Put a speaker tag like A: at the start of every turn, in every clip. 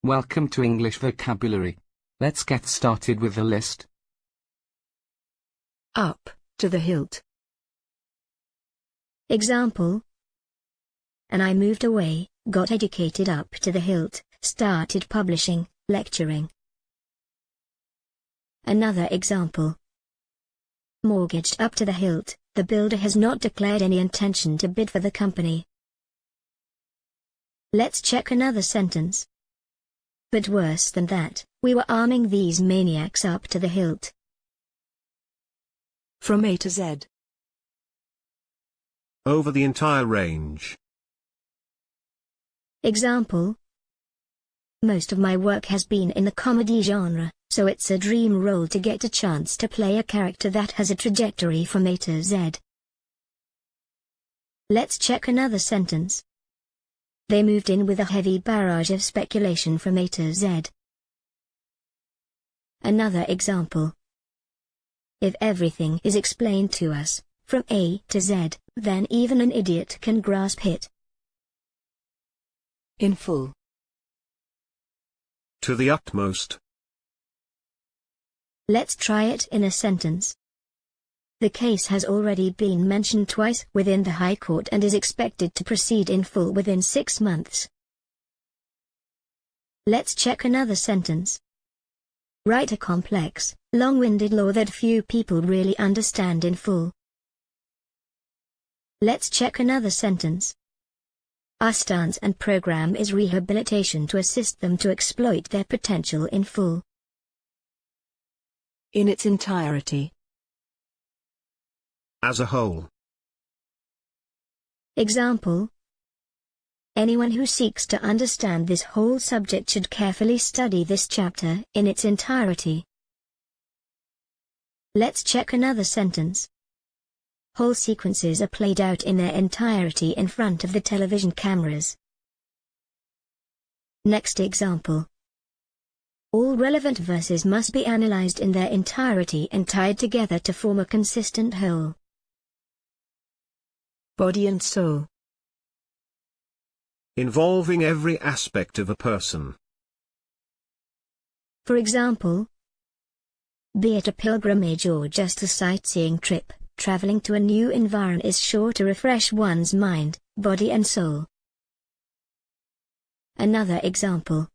A: Welcome to English Vocabulary. Let's get started with the list.
B: Up to the hilt. Example. And I moved away, got educated up to the hilt, started publishing, lecturing. Another example. Mortgaged up to the hilt, the builder has not declared any intention to bid for the company. Let's check another sentence. But worse than that, we were arming these maniacs up to the hilt.
C: From A to Z.
D: Over the entire range.
B: Example. Most of my work has been in the comedy genre, so it's a dream role to get a chance to play a character that has a trajectory from A to Z. Let's check another sentence. They moved in with a heavy barrage of speculation from A to Z. Another example. If everything is explained to us, from A to Z, then even an idiot can grasp it.
C: In full.
D: To the utmost.
B: Let's try it in a sentence. The case has already been mentioned twice within the High Court and is expected to proceed in full within 6 months. Let's check another sentence. Write a complex, long-winded law that few people really understand in full. Let's check another sentence. Our stance and program is rehabilitation to assist them to exploit their potential in full.
C: In its entirety.
D: As a whole.
B: Example. Anyone who seeks to understand this whole subject should carefully study this chapter in its entirety. Let's check another sentence. Whole sequences are played out in their entirety in front of the television cameras. Next example. All relevant verses must be analyzed in their entirety and tied together to form a consistent whole.
C: Body and soul.
D: Involving every aspect of a person.
B: For example, be it a pilgrimage or just a sightseeing trip, traveling to a new environment is sure to refresh one's mind, body and soul. Another example.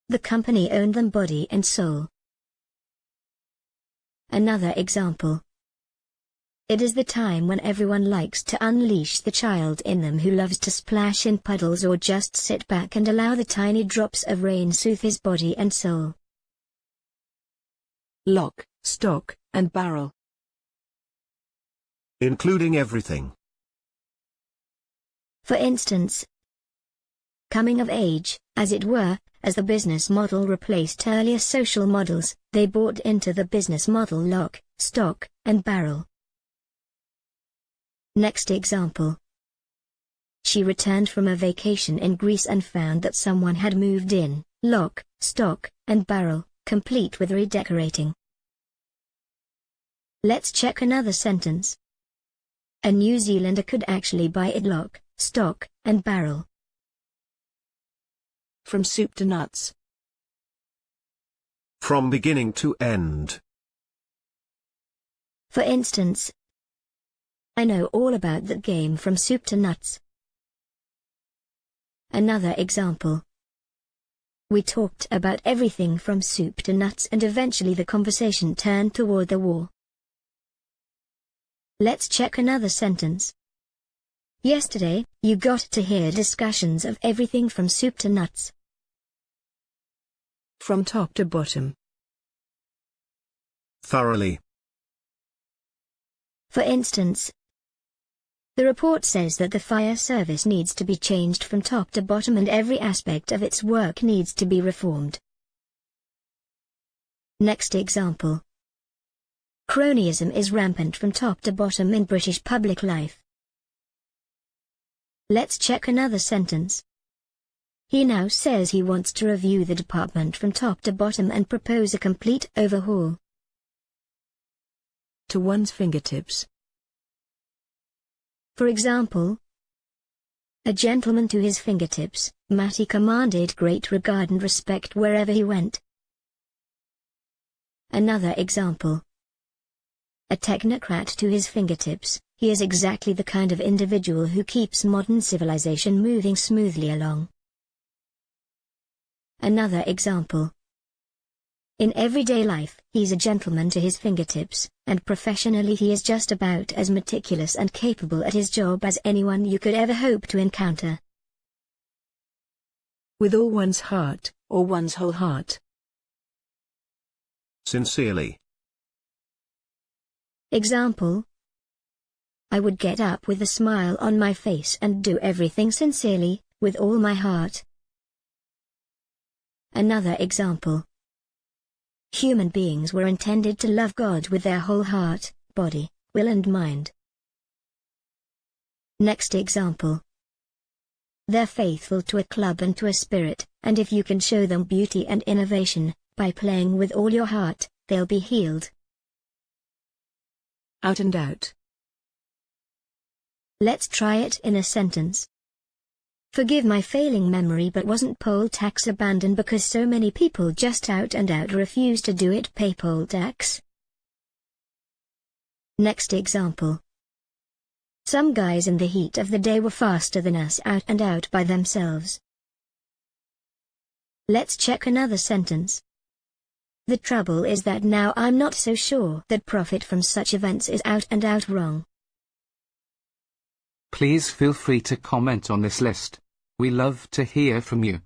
B: The company owned them body and soul. Another example. It is the time when everyone likes to unleash the child in them who loves to splash in puddles or just sit back and allow the tiny drops of rain soothe his body and soul.
C: Lock, stock, and barrel.
D: Including everything.
B: For instance, coming of age, as it were, as the business model replaced earlier social models, they bought into the business model lock, stock, and barrel. Next example. She returned from a vacation in Greece and found that someone had moved in, lock, stock, and barrel, complete with redecorating. Let's check another sentence. A New Zealander could actually buy it lock, stock, and barrel.
C: From soup to nuts.
D: From beginning to end.
B: For instance, I know all about that game from soup to nuts. Another example. We talked about everything from soup to nuts and eventually the conversation turned toward the war. Let's check another sentence. Yesterday, you got to hear discussions of everything from soup to nuts.
C: From top to bottom.
D: Thoroughly.
B: For instance, the report says that the fire service needs to be changed from top to bottom and every aspect of its work needs to be reformed. Next example. Cronyism is rampant from top to bottom in British public life. Let's check another sentence. He now says he wants to review the department from top to bottom and propose a complete overhaul.
C: To one's fingertips.
B: For example, A gentleman to his fingertips, Matty commanded great regard and respect wherever he went. Another example. A technocrat to his fingertips, he is exactly the kind of individual who keeps modern civilization moving smoothly along. Another example. In everyday life, he's a gentleman to his fingertips, and professionally he is just about as meticulous and capable at his job as anyone you could ever hope to encounter.
C: With all one's heart, or one's whole heart.
D: Sincerely.
B: Example. I would get up with a smile on my face and do everything sincerely, with all my heart. Another example. Human beings were intended to love God with their whole heart, body, will and mind. Next example. They're faithful to a club and to a spirit, and if you can show them beauty and innovation, by playing with all your heart, they'll be healed.
C: Out and out.
B: Let's try it in a sentence. Forgive my failing memory, but wasn't poll tax abandoned because so many people just out and out refuse to do it? Pay poll tax. Next example. Some guys in the heat of the day were faster than us out and out by themselves. Let's check another sentence. The trouble is that now I'm not so sure that profit from such events is out and out wrong.
A: Please feel free to comment on this list. We love to hear from you.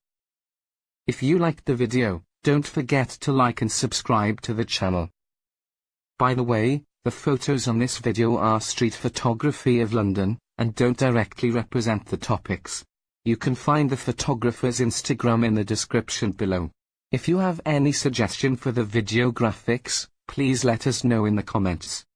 A: If you liked the video, don't forget to like and subscribe to the channel. By the way, the photos on this video are street photography of London, and don't directly represent the topics. You can find the photographer's Instagram in the description below. If you have any suggestion for the video graphics, please let us know in the comments.